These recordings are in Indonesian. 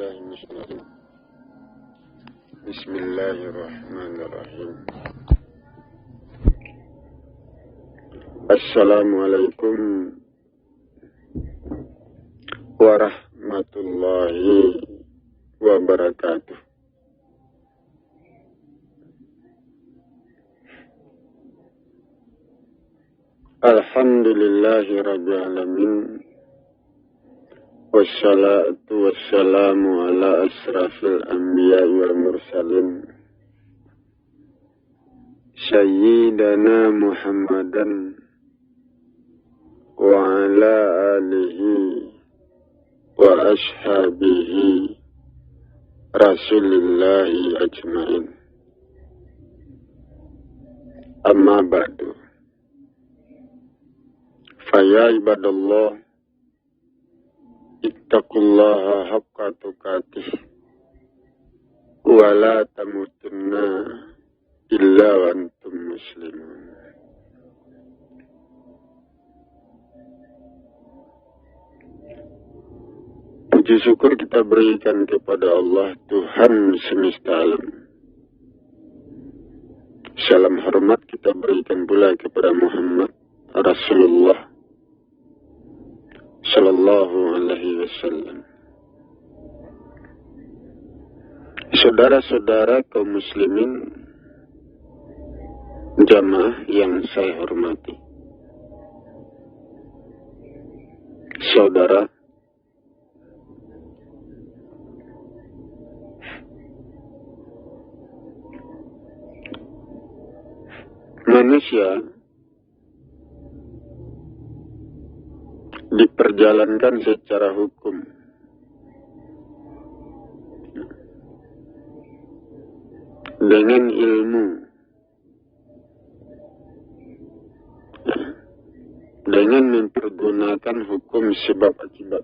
بالله من الشيطان. بسم الله الرحمن الرحيم. السلام عليكم ورحمة الله وبركاته. الحمد لله رب العالمين. Wassalatu wassalamu ala asrafil anbiya wal mursalin Sayyidana Muhammadan wa ala alihi wa ashabihi Rasulillahi ajma'in. Amma ba'du. Faya ibadallah, ittaqullaha haqqa tuqatih wa la tamutunna illa wa antum muslimun. Puji syukur kita berikan kepada Allah Tuhan semesta alam. Salam hormat kita berikan pula kepada Muhammad Rasulullah Sallallahu alaihi wasallam. Saudara-saudara kaum muslimin jamaah yang saya hormati, saudara, manusia diperjalankan secara hukum dengan ilmu, dengan mempergunakan hukum sebab akibat.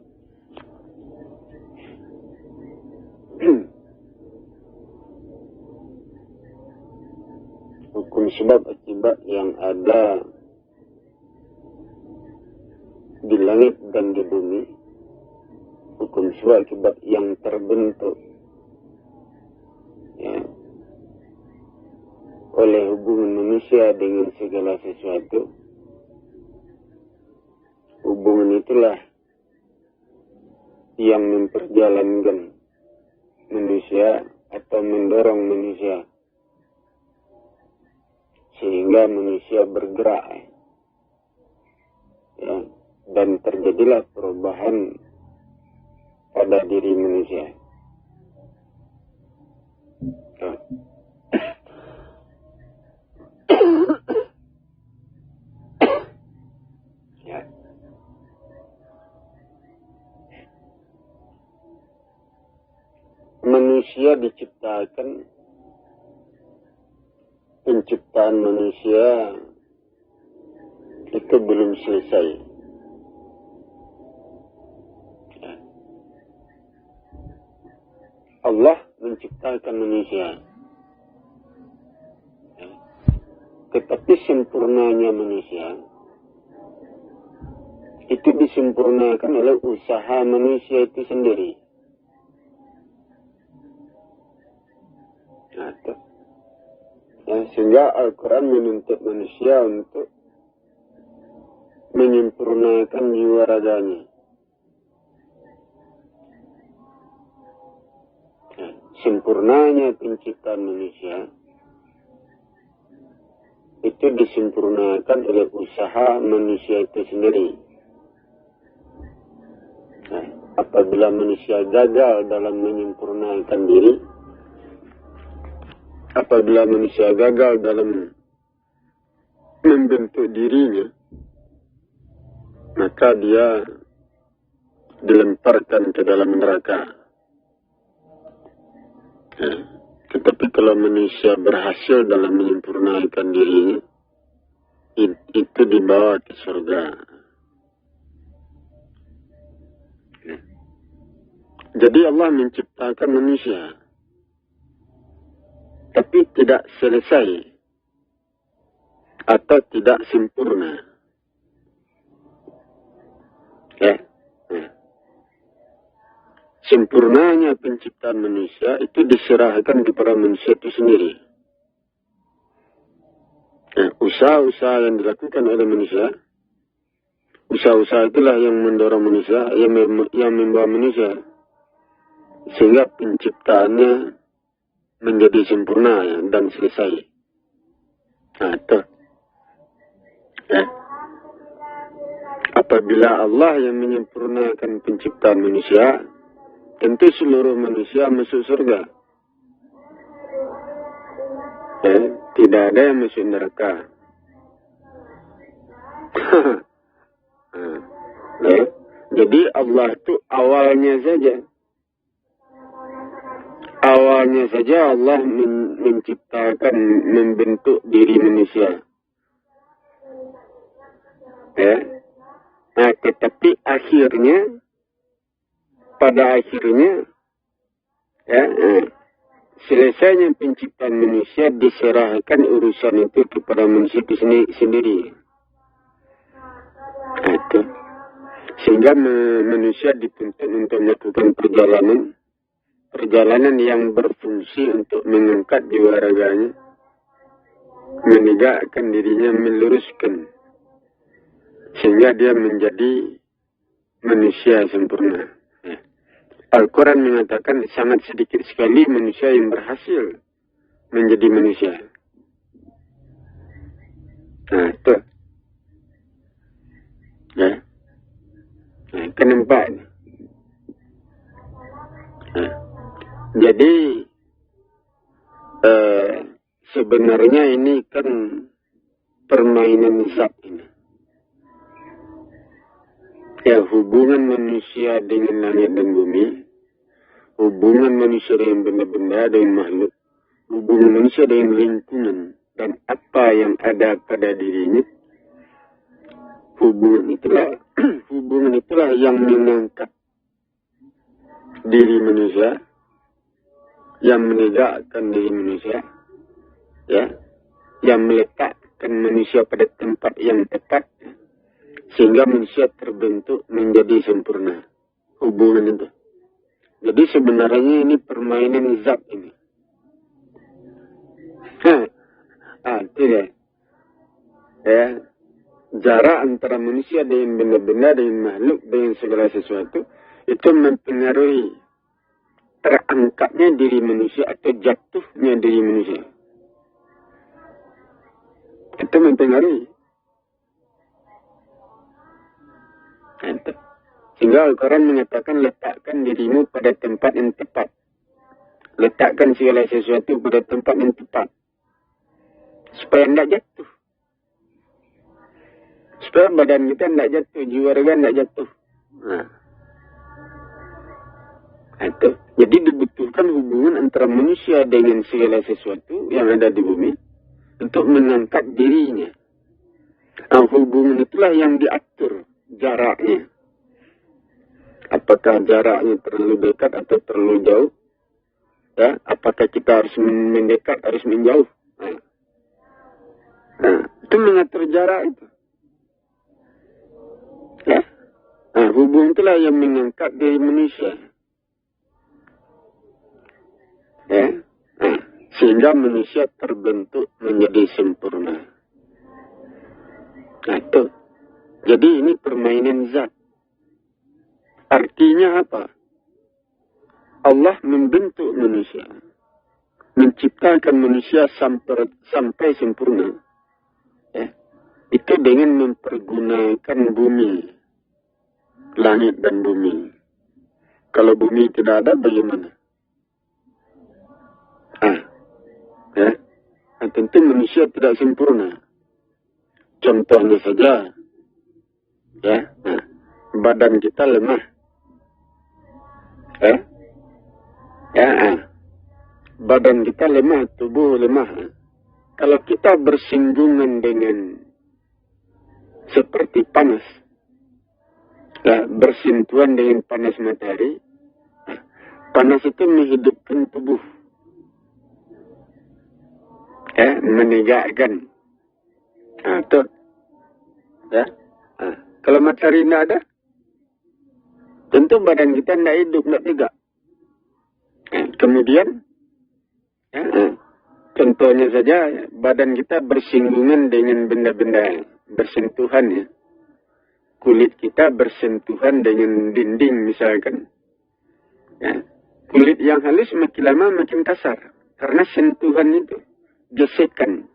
Hukum sebab akibat yang ada di langit dan di bumi, hukum sebab akibat yang terbentuk oleh hubungan manusia dengan segala sesuatu. Hubungan itulah yang memperjalankan manusia atau mendorong manusia sehingga manusia bergerak, dan terjadilah perubahan pada diri manusia. Manusia diciptakan, penciptaan manusia itu belum selesai. Allah menciptakan manusia, tetapi sempurnanya manusia itu disempurnakan oleh usaha manusia itu sendiri. Sehingga Al-Quran menuntut manusia untuk menyempurnakan jiwa raganya. Sempurnanya penciptaan manusia itu disempurnakan oleh usaha manusia itu sendiri. Apabila manusia gagal dalam menyempurnakan diri, apabila manusia gagal dalam membentuk dirinya, maka dia dilemparkan ke dalam neraka. Tetapi kalau manusia berhasil dalam menyempurnakan dirinya, itu dibawa ke surga. Jadi Allah menciptakan manusia, tapi tidak selesai atau tidak sempurna. sempurnanya penciptaan manusia itu diserahkan kepada manusia itu sendiri. Nah, usaha-usaha yang dilakukan oleh manusia, usaha-usaha itulah yang mendorong manusia, yang membawa manusia, sehingga penciptaannya menjadi sempurna dan selesai. Nah, itu. Ya. Apabila Allah yang menyempurnakan penciptaan manusia, tentu seluruh manusia masuk surga. Ya, tidak ada yang masuk neraka. Ya. Jadi Allah itu awalnya saja Allah menciptakan, membentuk diri manusia. Ya. Nah, tetapi pada akhirnya, ya, selesainya penciptaan manusia diserahkan urusan itu kepada manusia itu sendiri. Itu. Sehingga manusia dituntut untuk melakukan perjalanan yang berfungsi untuk mengangkat jiwa raganya, menegakkan dirinya, meluruskan, sehingga dia menjadi manusia sempurna. Al-Quran mengatakan sangat sedikit sekali manusia yang berhasil menjadi manusia. Nah, itu. Ya. Nah, kenapa? Nah, jadi, sebenarnya ini kan permainan zat ini. Ya, hubungan manusia dengan langit dan bumi, hubungan manusia dengan benda-benda, dengan makhluk, hubungan manusia dengan lingkungan, dan apa yang ada pada dirinya, hubungan itulah yang mengangkat diri manusia, yang menegakkan diri manusia, ya, yang meletakkan manusia pada tempat yang tepat, sehingga manusia terbentuk menjadi sempurna. Hubungan itu. Jadi sebenarnya ini permainan zat ini. Itu ya. Ya. Jarak antara manusia dengan benda-benda, dengan makhluk, dengan segala sesuatu, itu mempengaruhi terangkatnya diri manusia atau jatuhnya diri manusia. Itu mempengaruhi. Sehingga Al-Quran mengatakan letakkan dirimu pada tempat yang tepat. Letakkan segala sesuatu pada tempat yang tepat. Supaya tidak jatuh. Supaya badan kita tidak jatuh, jiwa raga tidak jatuh. Nah. Itu. Jadi dibutuhkan hubungan antara manusia dengan segala sesuatu yang ada di bumi untuk mengangkat dirinya. Nah, hubungan itulah yang diatur jaraknya. Apakah jaraknya terlalu dekat atau terlalu jauh? Ya, apakah kita harus mendekat, harus menjauh? Nah, itu mengatur jarak itu. Ya. Nah, hubungan itulah yang mengangkat diri manusia. Ya. Nah, sehingga manusia terbentuk menjadi sempurna. Nah, itu. Jadi ini permainan zat. Artinya apa? Allah membentuk manusia. Menciptakan manusia sampai sempurna. Ya. Itu dengan mempergunakan bumi. Langit dan bumi. Kalau bumi tidak ada, bagaimana? Ya. Nah, tentu manusia tidak sempurna. Contohnya saja. Ya. Nah, badan kita lemah. Badan kita lemah, tubuh lemah. Kalau kita bersinggungan dengan seperti panas, ya, bersentuhan dengan panas matahari, panas itu menghidupkan tubuh, ya, menegakkan. Nah, itu, ya. Kalau matahari tidak ada, tentu badan kita tidak hidup, tidak tegak. Kemudian, ya, contohnya saja badan kita bersinggungan dengan benda-benda bersentuhan ya. Kulit kita bersentuhan dengan dinding misalkan. Ya. Kulit yang halus makin lama makin kasar. Karena sentuhan itu, gesekan.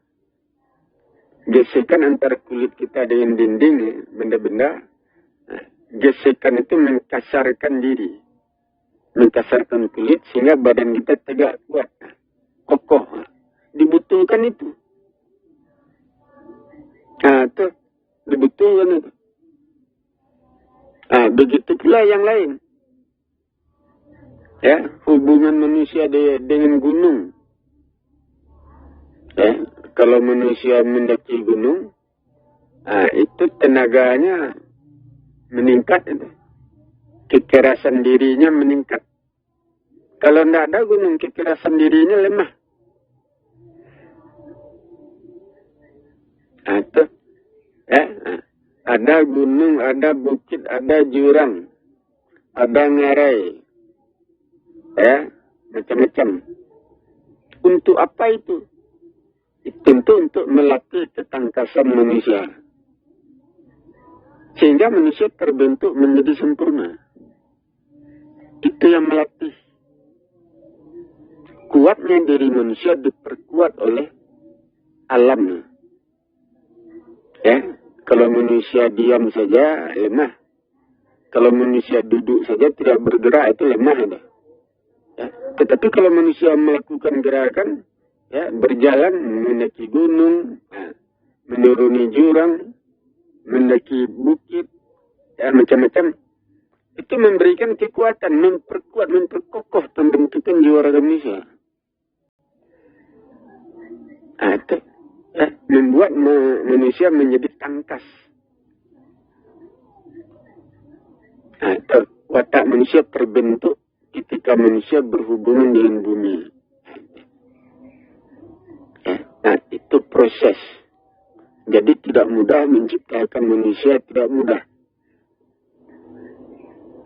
Gesekan antara kulit kita dengan dinding ya, benda-benda. Gesekan itu mengkasarkan diri. Mengkasarkan kulit sehingga badan kita tegak kuat. Kokoh. Dibutuhkan itu. Itu dibutuhkan itu. Begitu pula yang lain. Ya, hubungan manusia dengan gunung. Ya, kalau manusia mendaki gunung, itu tenaganya meningkat itu. Kekerasan dirinya meningkat. Kalau tidak ada gunung, kekerasan dirinya lemah. Itu, ya, ada gunung, ada bukit, ada jurang, ada ngarai. Ya, macam-macam. Untuk apa itu? Tentu untuk melatih ketangkasan manusia. Sehingga manusia terbentuk menjadi sempurna. Itu yang melatih. Kuatnya diri manusia diperkuat oleh alam. Ya, kalau manusia diam saja lemah. Kalau manusia duduk saja tidak bergerak itu lemah ada. Ya. Tetapi kalau manusia melakukan gerakan, ya, berjalan, mendaki gunung, menuruni jurang, mendaki bukit, ya, macam-macam, itu memberikan kekuatan, memperkuat, memperkokoh pembentukan jiwa raga manusia. Itu, ya, membuat manusia menjadi tangkas. Itu, watak manusia terbentuk ketika manusia berhubungan dengan bumi. Ya, itu proses. Jadi tidak mudah menciptakan manusia, tidak mudah.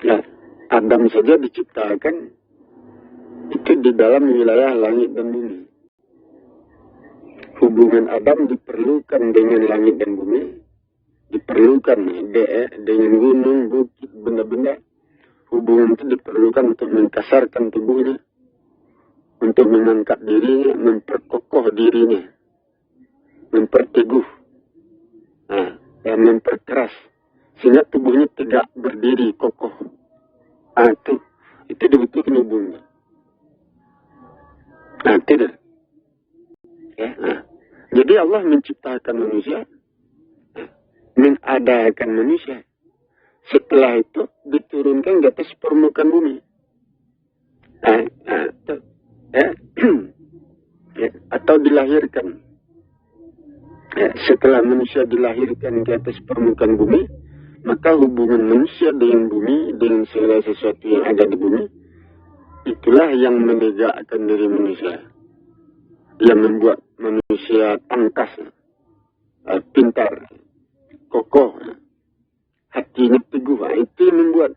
Ya, Adam saja diciptakan itu di dalam wilayah langit dan bumi. Hubungan Adam diperlukan dengan langit dan bumi. Diperlukan dengan gunung, bukit, benda-benda. Hubungan itu diperlukan untuk mengkasarkan tubuhnya. Untuk mengangkat dirinya, memperkokoh dirinya. Memperteguh. Dan memperkeras. Sehingga tubuhnya tegak berdiri, kokoh. Itu dibutuhkan hubungan. Tidak. Ya, jadi Allah menciptakan manusia. Mengadakan manusia. Setelah itu diturunkan ke atas permukaan bumi. Atau dilahirkan. Setelah manusia dilahirkan ke atas permukaan bumi, maka hubungan manusia dengan bumi, dengan segala sesuatu yang ada di bumi, itulah yang menegakkan diri manusia. Yang membuat manusia tangkas, pintar, kokoh, hatinya teguh. Itu yang membuat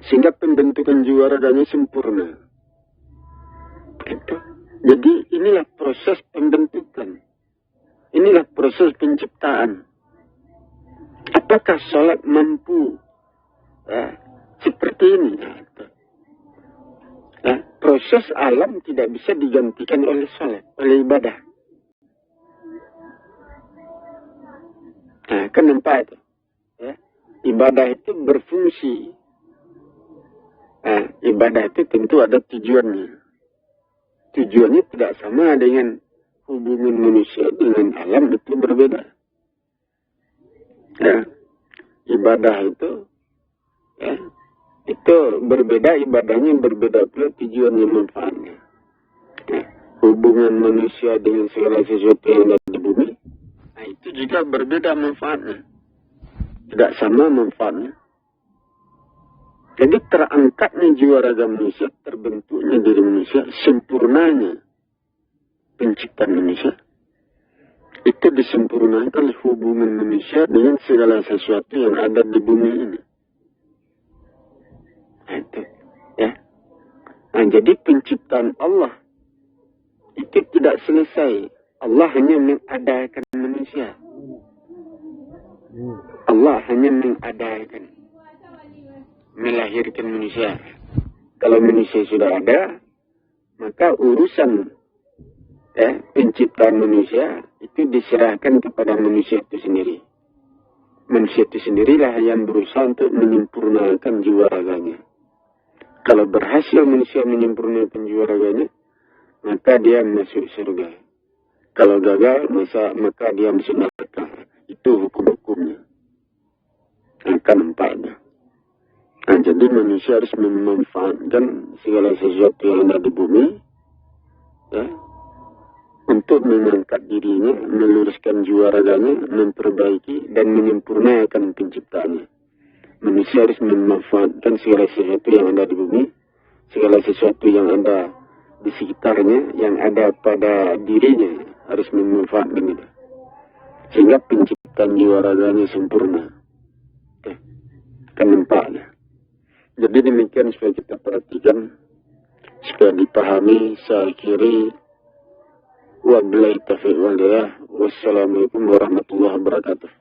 sehingga pembentukan jiwa raganya sempurna. Itu. Jadi inilah proses pembentukan. Inilah proses penciptaan. Apakah sholat mampu seperti ini? Proses alam tidak bisa digantikan oleh sholat, oleh ibadah. Kan nampak itu. Ya. Ibadah itu berfungsi. Ibadah itu tentu ada tujuannya. Tujuannya tidak sama dengan hubungan manusia dengan alam, itu berbeda. Ya. Ibadah itu, ya, itu berbeda, ibadahnya berbeda pula tujuannya, manfaatnya. Ya. Hubungan manusia dengan segala sesuatu yang ada di bumi, itu juga berbeda manfaatnya. Tidak sama manfaatnya. Jadi terangkatnya jiwa raga manusia, terbentuknya diri manusia, sempurnanya penciptaan manusia, itu disempurnakan oleh hubungan manusia dengan segala sesuatu yang ada di bumi ini. Itu, ya. Nah, jadi penciptaan Allah itu tidak selesai. Allah hanya mengadakan manusia. Allah hanya mengadakan, melahirkan manusia. Kalau manusia sudah ada, maka urusan penciptaan manusia itu diserahkan kepada manusia itu sendiri. Manusia itu sendirilah yang berusaha untuk menyempurnakan jiwa raganya. Kalau berhasil manusia menyempurnakan jiwa raganya, maka dia masuk surga. Kalau gagal, maka dia masuk neraka. Itu hukum-hukumnya. Akan nampaknya. Nah, jadi manusia harus memanfaatkan segala sesuatu yang ada di bumi, ya, untuk mengangkat dirinya, meluruskan jiwa raganya, memperbaiki dan menyempurnakan penciptaannya. Manusia harus memanfaatkan segala sesuatu yang ada di bumi, segala sesuatu yang ada di sekitarnya, yang ada pada dirinya, harus memanfaatkan itu. Sehingga penciptaan jiwa raganya sempurna. Kan nampaknya. Jadi demikian supaya kita perhatikan, supaya dipahami, saya akhiri. Wabillahi taufiq wal hidayah. Wassalamualaikum warahmatullahi wabarakatuh.